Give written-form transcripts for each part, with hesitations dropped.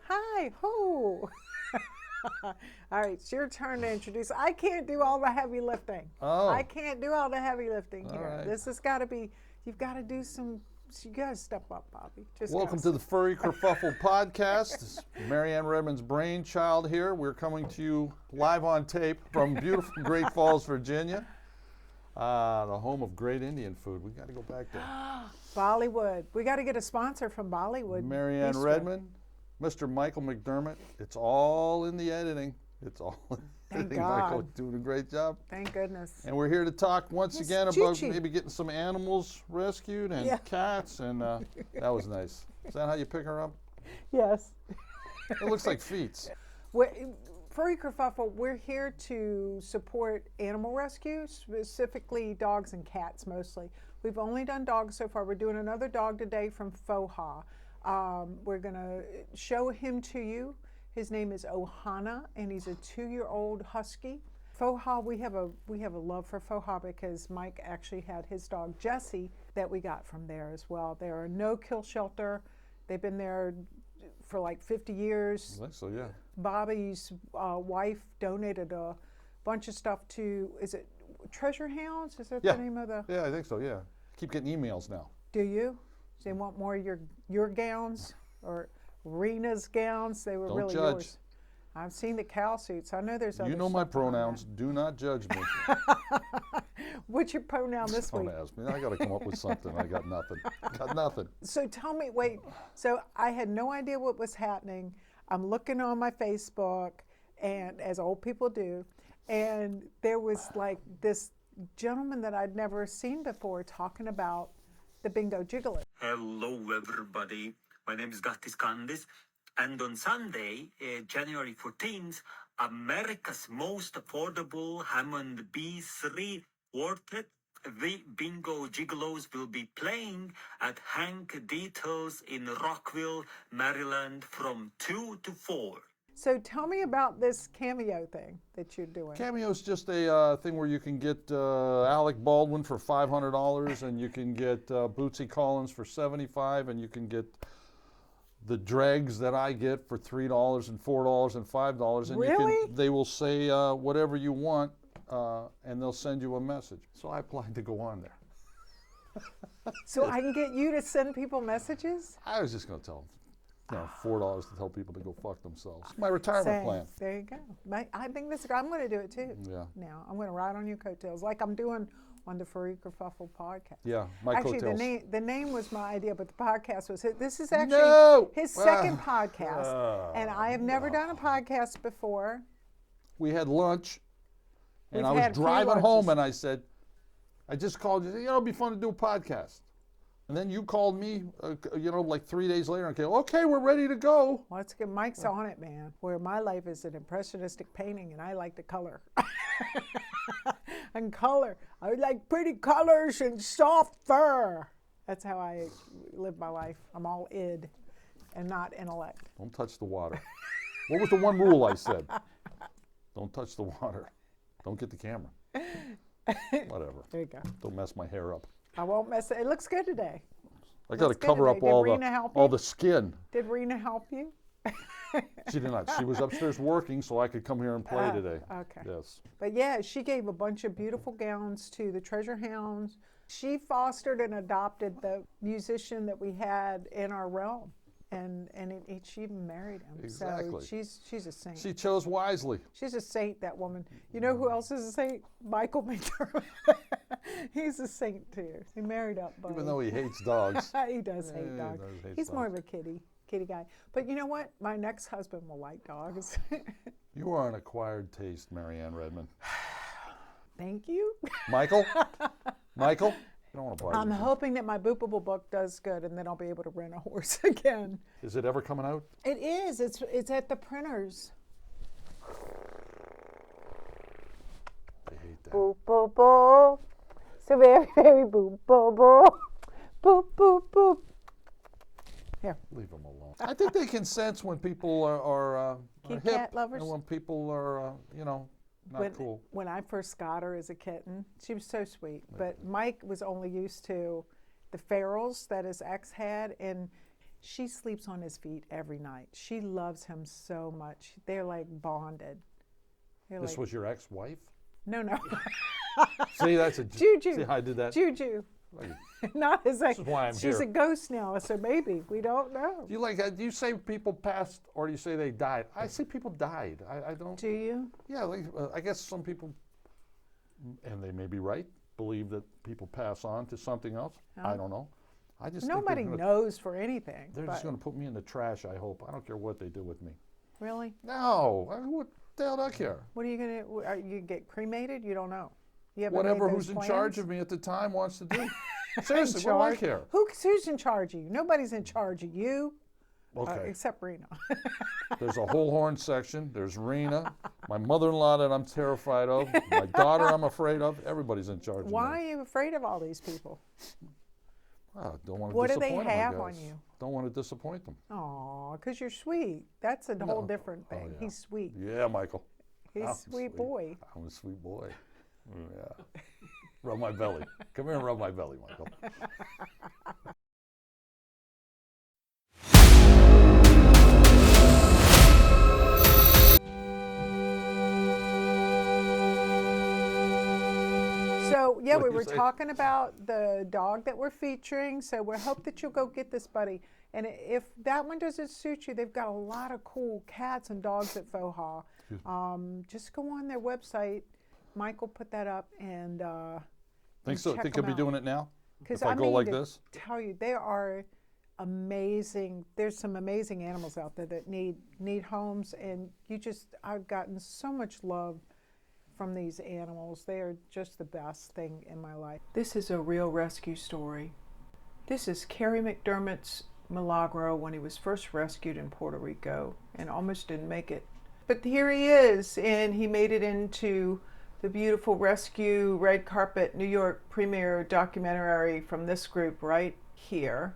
Hi, ho. All right, it's your turn to introduce. I can't do all the heavy lifting. Oh. I can't do all the heavy lifting here. right. This has got to be, you've got to do some, you got to step up, Bobby. Welcome to the Furry Kerfuffle podcast. This is Marianne Redmond's brainchild here. We're coming to you live on tape from beautiful Great Falls, Virginia, the home of great Indian food. We got to go back there. Bollywood. We got to get a sponsor from Bollywood. Marianne Bistro. Redmond, Mr. Michael McDermott. It's all in the editing. It's all in the Thank editing. God. Michael doing a great job. Thank goodness. And we're here to talk once Miss again about Chi-Chi. maybe getting some animals rescued and Yeah. cats, and that was nice. Is that how you pick her up? Yes. It looks like feet. Furry Kerfuffle, we're here to support animal rescue, specifically dogs and cats mostly. We've only done dogs so far. We're doing another dog today from Foha. We're going to show him to you. His name is Ohana, and he's a 2-year-old husky. Foha, we have a love for Foha because Mike actually had his dog Jessie that we got from there as well. They're a no-kill shelter. They've been there for like 50 years. I think so, yeah. Bobby's wife donated a bunch of stuff to, is it Treasure Hounds? Is that Yeah. the name of the? Yeah, I think so, yeah. Keep getting emails now. Do you? They want more of your gowns or Rena's gowns? They were Don't really judge. yours. I've seen the cow suits. I know there's other You know my stuff behind pronouns. Do not judge me. that. What's your pronoun this Don't week? ask me. I got to come up with something. I got nothing. Got nothing. So tell me, wait, so I had no idea what was happening. I'm looking on my Facebook, and as old people do, and there was like this gentleman that I'd never seen before talking about the bingo jiggler. Hello, everybody. My name is Gattis Candice, and on Sunday, January 14th, America's most affordable Hammond B3 quartet, the Bingo Gigolos, will be playing at Hank Details in Rockville, Maryland from 2 to 4. So tell me about this cameo thing that you're doing. Cameo's just a thing where you can get Alec Baldwin for $500, and you can get Bootsy Collins for $75, and you can get the dregs that I get for $3 and $4 and $5. And Really? they will say whatever you want, and they'll send you a message. So I applied to go on there. So I can get you to send people messages? I was just going to tell them, $4 to tell people to go fuck themselves. My retirement plan. There you go. I think this. I'm going to do it too. Yeah. Now I'm going to ride on your coattails like I'm doing on the Furry Kerfuffle podcast. Yeah, my Actually, coattails. the name was my idea, but the podcast was his. This is actually No! his second podcast, and I have never done a podcast before. We had lunch, and We've I was had free driving home, lunches. and I said, I just called you. It'll be fun to do a podcast. And then you called me, like 3 days later, and okay, we're ready to go. Well, let's get Mike's on it, man. Where my life is an impressionistic painting, and I like to color. And color. I like pretty colors and soft fur. That's how I live my life. I'm all id and not intellect. Don't touch the water. What was the one rule I said? Don't touch the water. Don't get the camera. Whatever. There you go. Don't mess my hair up. I won't mess it. It looks good today. I got to Looks good cover up today. Did all Rena help all you? the skin. Did Rena help you? She did not. She was upstairs working, so I could come here and play today. Okay. Yes. But yeah, she gave a bunch of beautiful gowns to the Treasure Hounds. She fostered and adopted the musician that we had in our realm, and she even married him. Exactly. So she's a saint. She chose wisely. She's a saint, that woman. You know who else is a saint? Michael McDermott. He's a saint too. He married up, buddy. Even though he hates dogs. He does hate he dogs. does hate He's more of dogs. a kitty guy. But you know what? My next husband will like dogs. You are an acquired taste, Marianne Redmond. Thank you. Michael? Michael? You don't want to buy I'm it. hoping that my Boopable book does good, and then I'll be able to rent a horse again. Is it ever coming out? It is. It's at the printers. I hate that. Boop boop boop. So very very boop boop boop. Boop boop boop. Here. Leave them alone. I think they can sense when people are Kitty hip cat lovers? and when people are, not cool. When I first got her as a kitten, she was so sweet. But Mike was only used to the ferals that his ex had, and She sleeps on his feet every night. She loves him so much. They're like bonded. They're This like, was your ex-wife? no, no. See, that's a Juju. See how I did that? Juju. Like, Not his ex. is why I'm She's here. a ghost now, so maybe. We don't know. do you say people passed or do you say they died? I say people died. I don't. Do you? Yeah, like, I guess some people, and they may be right, believe that people pass on to something else. I don't know. I just think Nobody knows for anything. they're but just going to put me in the trash, I hope. I don't care what they do with me. Really? No, what the hell do I care? What are you going to, are you get cremated? You don't know. You haven't made Whatever those who's in charge plans? of me at the time wants to do. Seriously, what do I care? Who's in charge of you? Nobody's in charge of you, Okay. except Rena. There's a whole horn section. There's Rena, my mother-in-law that I'm terrified of, my daughter I'm afraid of. Everybody's in charge Why of are me. you afraid of all these people? Don't want to What do disappoint they them, I have on guess. you? Don't want to disappoint them. Aw, because you're sweet. That's a whole No. different thing. yeah. He's sweet. Yeah, Michael. He's I'm a sweet boy. I'm a sweet boy. Yeah. Rub my belly. Come here and rub my belly, Michael. So, yeah, What we do you were say? talking about the dog that we're featuring. So, we hope that you'll go get this, buddy. And if that one doesn't suit you, they've got a lot of cool cats and dogs at Foha. Just go on their website. Michael put that up and Think so? check Think you'll them be out. doing it now? because If I go like to this? tell you, they are amazing. There's some amazing animals out there that need homes, and I've gotten so much love from these animals. They are just the best thing in my life. This is a real rescue story. This is Kerry McDermott's Milagro when he was first rescued in Puerto Rico and almost didn't make it. But here he is, and he made it into the beautiful rescue red carpet New York premiere documentary from this group right here.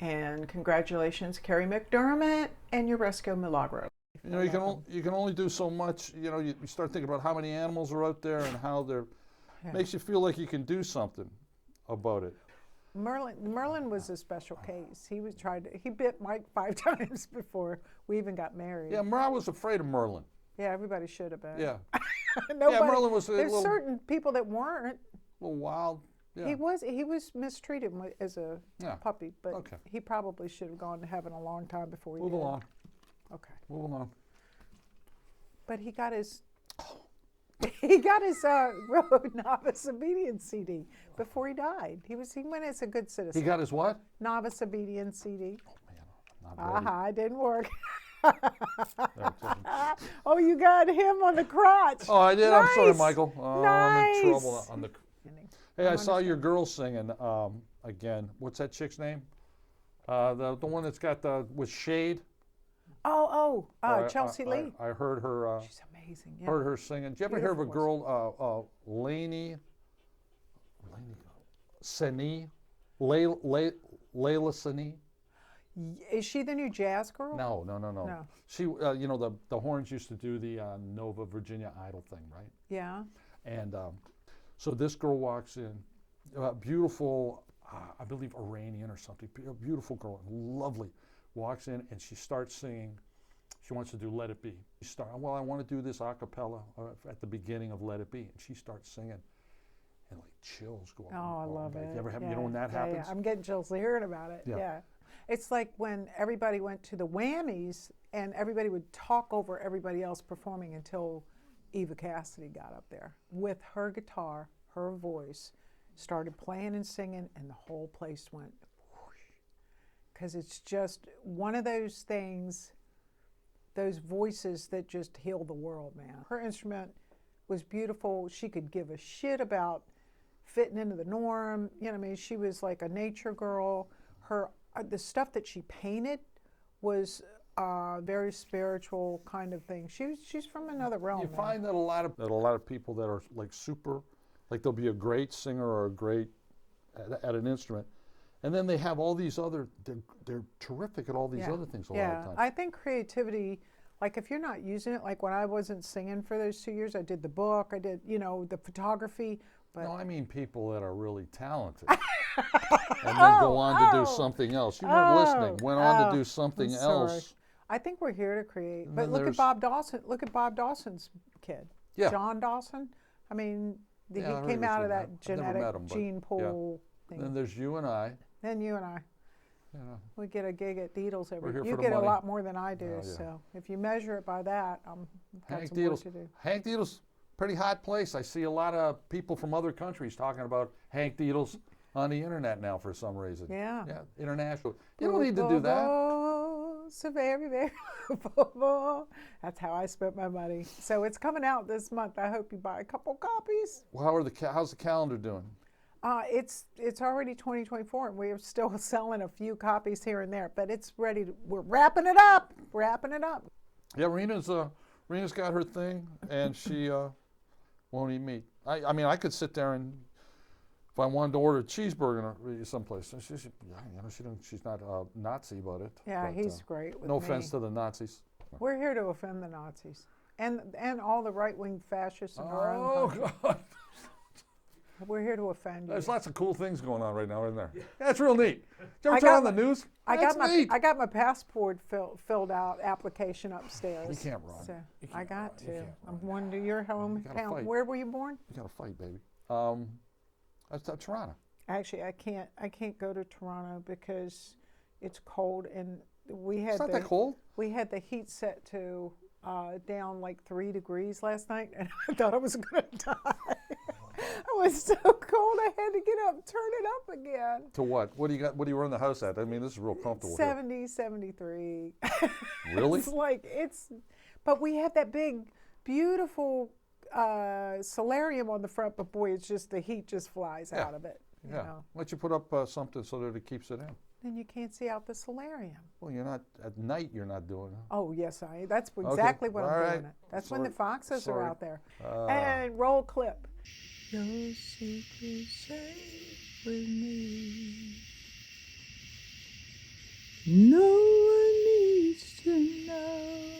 And congratulations, Kerry McDermott and your rescue Milagro. You know, you can only do so much. You know, you start thinking about how many animals are out there and how they're. Makes you feel like you can do something about it. Merlin was a special case. He bit Mike 5 times before we even got married. Yeah, I was afraid of Merlin. Yeah, everybody should have been. Yeah, Nobody, Merlin was a there's little- certain people that weren't. little wild. Yeah. He was mistreated as a Yeah. puppy, but Okay. he probably should have gone to heaven a long time before he Move did. along. Okay. Move along. But he got his road novice obedience CD before he died. He went as a good citizen. He got his what? Novice obedience CD. Oh man, I'm not ready. Aha, it didn't work. There, just- Oh, you got him on the crotch. Oh, I did. I'm sorry, Nice. Michael. I'm in trouble Nice. on the. Hey, I saw your girl singing again. What's that chick's name? The one that's got with shade. Chelsea Lee. I heard her. She's amazing. Yeah. Heard her singing. Did you ever hear of a Beautiful girl, Lainey Sani? Layla Sani? Is she the new jazz girl? No. No. She, you know, the Horns used to do the Nova Virginia Idol thing, right? Yeah. And so this girl walks in, beautiful, I believe Iranian or something, beautiful girl, lovely, walks in and she starts singing. She wants to do Let It Be. Well, I want to do this a cappella at the beginning of Let It Be. And she starts singing and like chills go up. Oh, I love back. it. You ever have, yeah. you know when that Yeah, happens? yeah. I'm getting chills hearing about it. Yeah. Yeah. It's like when everybody went to the Whammies and everybody would talk over everybody else performing until Eva Cassidy got up there with her guitar, her voice, started playing and singing, and the whole place went whoosh. Because it's just one of those things, those voices that just heal the world, man. Her instrument was beautiful. She could give a shit about fitting into the norm. You know what I mean? She was like a nature girl. The stuff that she painted was very spiritual kind of thing. She's from another realm. You man. find that a lot of people that are like super, like they'll be a great singer or a great at an instrument, and then they have all these other. They're terrific at all these other things a lot of times. I think creativity Like if you're not using it, like when I wasn't singing for those 2 years, I did the book, I did, the photography. But No, I mean people that are really talented. And then go on to do something else. You weren't listening. Went on to do something I'm sorry. else. I think we're here to create. And But then look at there's- Bob Dawson. Look at Bob Dawson's kid. Yeah. John Dawson. I mean, Yeah, I heard he came he was out of really that good. I've never met genetic him, but gene pool And thing. then there's you and I. Then you and I. You know, We get a gig at Deedles We're every. here You for the get a money. lot more than I do. Oh, yeah. So if you measure it by that, I've got Hank some work Deedles. to do. Hank Deedles, pretty hot place. I see a lot of people from other countries talking about Hank Deedles on the internet now for some reason. Yeah. Yeah, international. You don't need to do that. So very, very. That's how I spent my money. So it's coming out this month. I hope you buy a couple copies. Well, how's the calendar doing? It's already 2024, and we're still selling a few copies here and there, but it's ready. We're wrapping it up. Wrapping it up. Yeah, Rena's got her thing, and she won't eat meat. I mean, I could sit there and if I wanted to order a cheeseburger someplace, she's not a Nazi about it. Yeah, but, he's great with no me. offense to the Nazis. We're here to offend the Nazis and all the right-wing fascists in our own Oh country. God! We're here to offend you. There's lots of cool things going on right now, isn't there? That's real neat. Did you ever I turn got on the news? That's neat. I got my passport filled out application upstairs. You can't run. So You I can't got run. You to. can't I'm going to your gotta hometown. fight. Where were you born? You gotta fight, baby. That's Toronto. Actually, I can't go to Toronto because it's cold, and we had It's not that cold. we had the heat set to down like 3 degrees last night, and I thought I was going to die. I was so cold, I had to get up, turn it up again. To what? What do you got? What do you run the house at? I mean, this is real comfortable. 70, 73. Really? But we have that big, beautiful solarium on the front, but boy, it's just the heat just flies Yeah. out of it. You Yeah. know? Why don't you put up something so that it keeps it in? Then you can't see out the solarium. Well, you're not at night. You're not doing it. Oh yes, that's exactly what All I'm right. doing. It. That's when the Sorry. foxes Sorry. are out there. And roll clip. Your secret safe with me. No one needs to know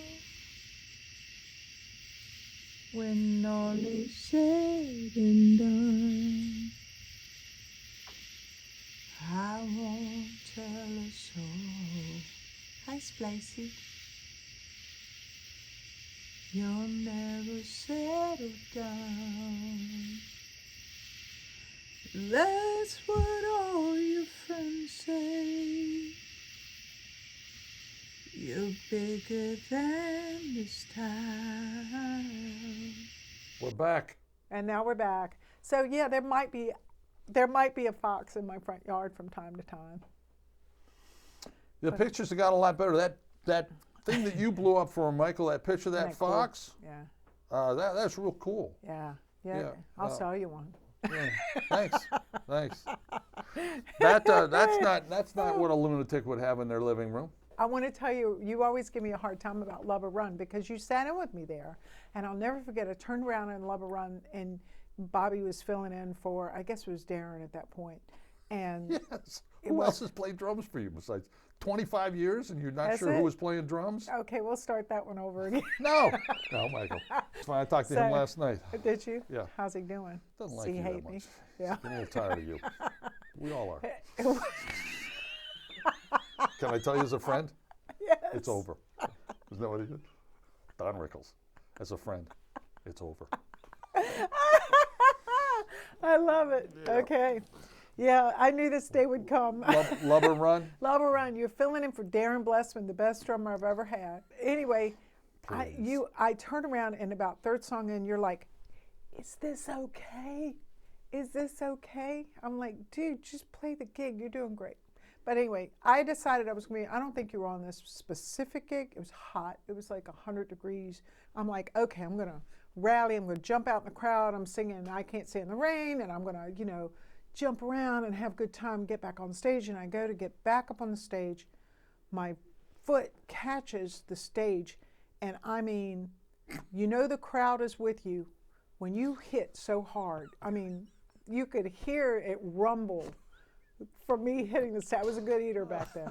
when all is said and done. I won't tell a soul. Hi, Splicey. You'll never settle down. That's what all your friends say. You're bigger than this town. We're back. And now we're back. So yeah, there might be a fox in my front yard from time to time. The pictures have got a lot better. That thing that you blew up for Michael, that picture of that Isn't that cool? fox, Yeah, that's real cool. yeah. Yeah, I'll sell you one. Yeah. Thanks. That's not what a lunatic would have in their living room. I want to tell you, you always give me a hard time about Love a Run because you sat in with me there, and I'll never forget. I turned around in Love a Run, and Bobby was filling in for, I guess it was Darren at that point, and Yes. Who else has played drums for you besides 25 years and you're not That's sure who it. was playing drums? okay, we'll start that one over again. No, Michael. It's fine. I talked to him So- last night. Did you? Yeah. How's he doing? Doesn't Does like he you hate that me? much. Yeah. I'm a little tired of you. We all are. Can I tell you as a friend? Yes. It's over. Isn't that what he did? Don Rickles. As a friend, it's over. I love it. Yeah. Okay. Yeah, I knew this day would come. Love or run? Love a Run. You're filling in for Darren Blessman, the best drummer I've ever had. Anyway, Please. I turn around and about third song and you're like, is this okay? Is this okay? I'm like, dude, just play the gig. You're doing great. But anyway, I decided I was going to be, I don't think you were on this specific gig. It was hot. It was like 100 degrees. I'm like, okay, I'm going to rally. I'm going to jump out in the crowd. I'm singing I Can't Stay in the Rain. And I'm going to, jump around and have a good time, get back on stage. And I go to get back up on the stage. My foot catches the stage. And I mean, the crowd is with you when you hit so hard. I mean, you could hear it rumble from me hitting the stage. I was a good eater back then.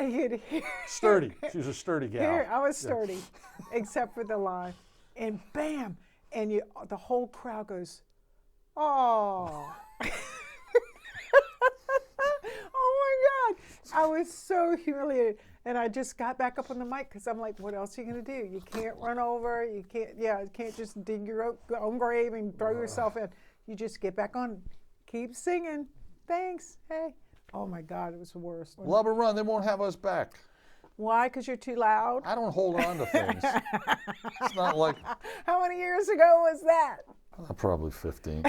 You could hear, Sturdy. She was a sturdy gal. Here, I was sturdy, except for the line. And bam, and the whole crowd goes, oh. Oh my God. I was so humiliated. And I just got back up on the mic because I'm like, what else are you going to do? You can't run over. You can't just dig your own grave and throw yourself in. You just get back on, keep singing. Thanks. Hey. Oh my God, it was the worst. Love or run, they won't have us back. Why? Because you're too loud? I don't hold on to things. It's not like. How many years ago was that? Probably 15.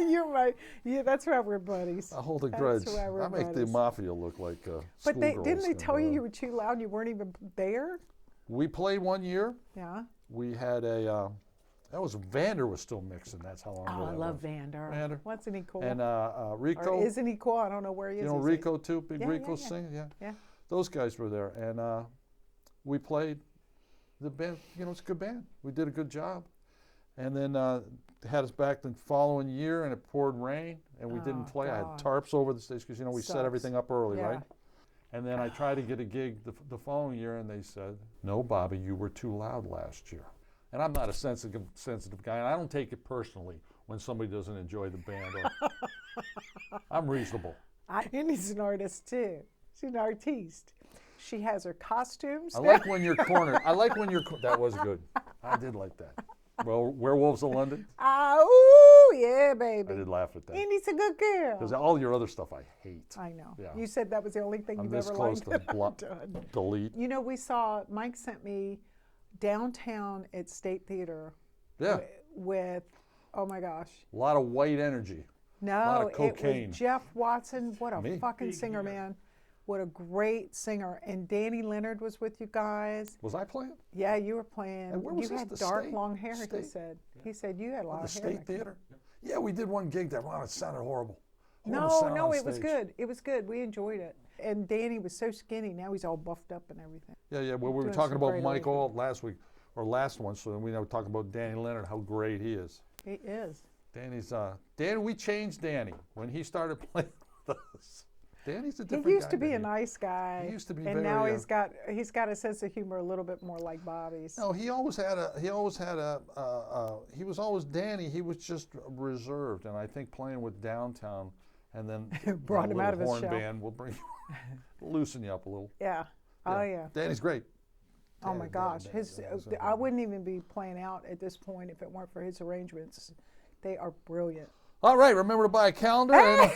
You're right. Yeah, that's why we're buddies. I hold a That's grudge. why we're I make the buddies. mafia look like But schoolgirls. didn't they tell you were too loud? You weren't even there? We played one year. Yeah. We had that was Vander was still mixing. That's how long ago Oh, I that love was. Vander. Vander. Wasn't he cool? And Rico. Or isn't he cool? I don't know where he is. You know Is he- Rico too? Big Yeah, Rico yeah. singer? Yeah. Yeah. Those guys were there. And we played the band. You know, it's a good band. We did a good job. And then had us back the following year, and it poured rain, and we didn't Oh, play. I had God. tarps over the stage because, you know, we set Sucks. everything up early, Yeah. right? And then I tried to get a gig the following year, and they said, no, Bobby, you were too loud last year. And I'm not a sensitive guy, and I don't take it personally when somebody doesn't enjoy the band. I'm reasonable. Andy's an artist too. She's an artiste. She has her costumes. I like when you're cornered. That was good. I did like that. Well, Werewolves of London. Ooh, yeah, baby. I did laugh at that. Andy's a good girl. Because all your other stuff I hate. I know. Yeah. You said that was the only thing I'm you've this ever close liked. to delete. You know, Mike sent me downtown at State Theater Yeah, with, oh my gosh. a lot of white energy. No, lot of it cocaine. was Jeff Watson. What a Me? fucking singer, man. What a great singer. And Danny Leonard was with you guys. Was I playing? Yeah, you were playing. And where was you this, had the dark, State? long hair, he State? said. He said you had a lot The of hair. State back then. Theater? Yeah, we did one gig there. Wow, it sounded horrible. No, sound no, on it was stage. good. It was good. We enjoyed it. And Danny was so skinny. Now he's all buffed up and everything. Yeah, yeah. Well, we were Doing talking some about great Mike arrangement. Alt last week, or last one, so then we were talking about Danny Leonard, how great he is. He is. Danny, we changed Danny when he started playing with us. Danny's a He different used guy to be than a he- nice guy. He used to be and very, now he's got a sense of humor a little bit more like Bobby's. No, he was always Danny. He was just reserved, and I think playing with Downtown, and then Brought that him out of little his horn shell. band will bring loosen you up a little. Yeah. Oh yeah. Danny's great. Oh my gosh. Danny's I wouldn't even be playing out at this point if it weren't for his arrangements. They are brilliant. All right, remember to buy a calendar. And,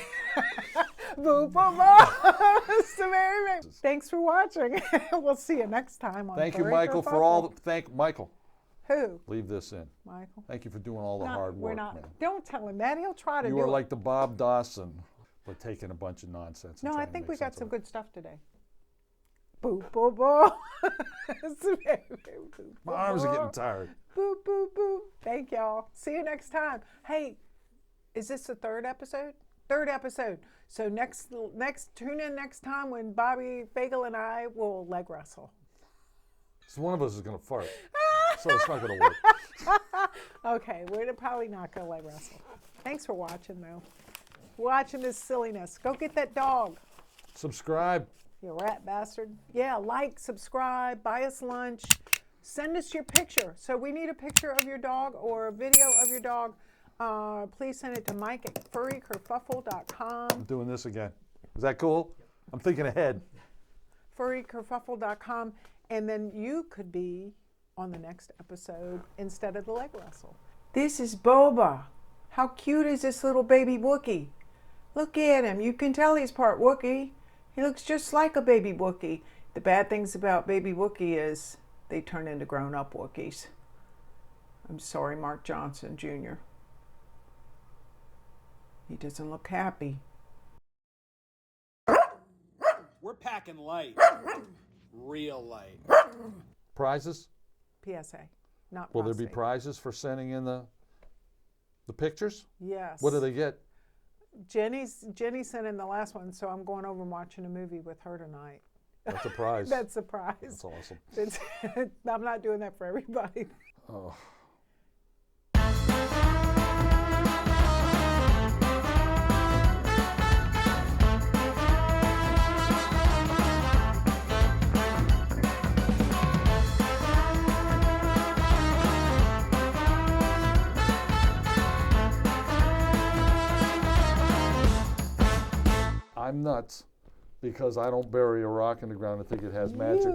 Boo, boo, boo. So very, thanks for watching. We'll see you next time on thank you, Furry Michael, for all. Kerfuffle. Michael, Who? leave this in. Michael. Thank you for doing all the Not- hard we're work, not. man. Don't tell him that. He'll try to You do are it. like the Bob Dawson, but taking a bunch of nonsense. and No, I trying to think make we got sense some of it. good stuff today. Boo, boo, boo. My arms are getting tired. Boo, boo, boo. Thank y'all. See you next time. Hey, is this the third episode? Third episode. So next tune in next time when Bobby Fagel and I will leg wrestle. So one of us is going to fart, so it's not going to work. Okay, we're probably not going to leg wrestle. Thanks for watching, though. Watching this silliness. Go get that dog, Subscribe. you rat bastard. Yeah, like, subscribe, buy us lunch. Send us your picture. So we need a picture of your dog or a video of your dog. Please send it to Mike at furrykerfuffle.com. I'm doing this again. Is that cool? I'm thinking ahead. furrykerfuffle.com. And then you could be on the next episode instead of the leg wrestle. This is Boba. How cute is this little baby Wookiee? Look at him. You can tell he's part Wookiee. He looks just like a baby Wookiee. The bad things about baby Wookiee is they turn into grown-up Wookiees. I'm sorry, Mark Johnson, Jr. He doesn't look happy. We're packing light. Real light. Prizes? PSA, not Will there be prostate. prizes for sending in the pictures? Yes. What do they get? Jenny sent in the last one, so I'm going over and watching a movie with her tonight. That's a prize. That's a prize. That's awesome. I'm not doing that for everybody. Oh. I'm nuts because I don't bury a rock in the ground and think it has magic.